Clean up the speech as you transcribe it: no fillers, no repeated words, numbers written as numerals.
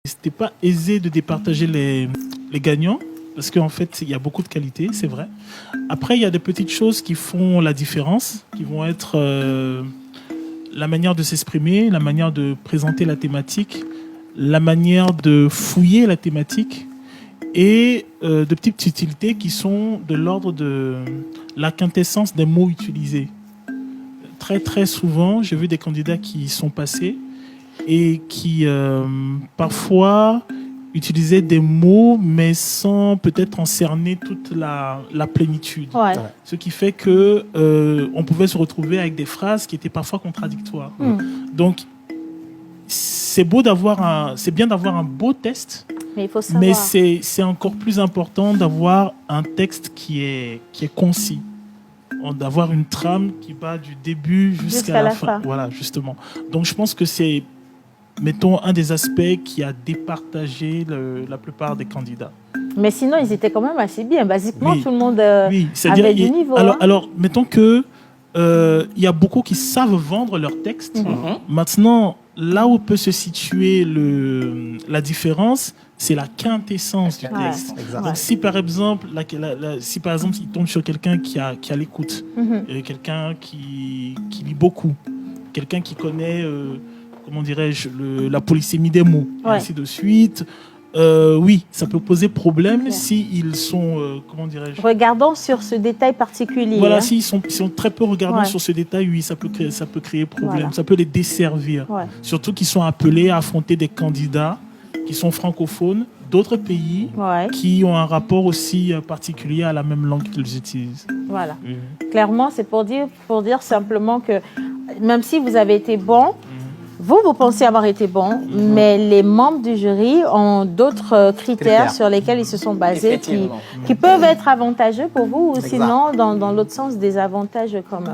C'était pas aisé de départager les gagnants parce qu'en fait, il y a beaucoup de qualité, c'est vrai. Après, il y a des petites choses qui font la différence, qui vont être la manière de s'exprimer, la manière de présenter la thématique, la manière de fouiller la thématique et de petites subtilités qui sont de l'ordre de la quintessence des mots utilisés. Très, très souvent, j'ai vu des candidats qui sont passés et qui parfois utilisaient des mots mais sans peut-être en cerner toute la plénitude. Ouais. Ce qui fait que on pouvait se retrouver avec des phrases qui étaient parfois contradictoires. Donc c'est bien d'avoir un beau test, Mais il faut savoir. mais c'est encore plus important d'avoir un texte qui est concis, d'avoir une trame qui va du début jusqu'à la fin. Voilà, justement. Donc je pense que c'est, mettons, un des aspects qui a départagé la plupart des candidats. Mais sinon, ils étaient quand même assez bien. Basiquement, Oui. tout le monde Oui, avait du niveau. Alors, mettons que il y a beaucoup qui savent vendre leur texte. Maintenant, là où peut se situer la différence, c'est la quintessence du texte. Donc, si par exemple, il tombe sur quelqu'un qui a l'écoute, quelqu'un qui lit beaucoup, quelqu'un qui connaît, comment dirais-je, la polysémie des mots, et ainsi de suite. Oui, ça peut poser problème s'ils sont, comment dirais-je... Regardons sur ce détail particulier. Voilà, s'ils sont très peu regardants sur ce détail, oui, ça peut créer problème, ça peut les desservir. Surtout qu'ils sont appelés à affronter des candidats qui sont francophones d'autres pays qui ont un rapport aussi particulier à la même langue qu'ils utilisent. Voilà. Clairement, c'est pour dire simplement que même si vous avez été bon, vous pensez avoir été bon, mais les membres du jury ont d'autres critères sur lesquels ils se sont basés qui peuvent être avantageux pour vous ou sinon, dans l'autre sens, des avantages quand même.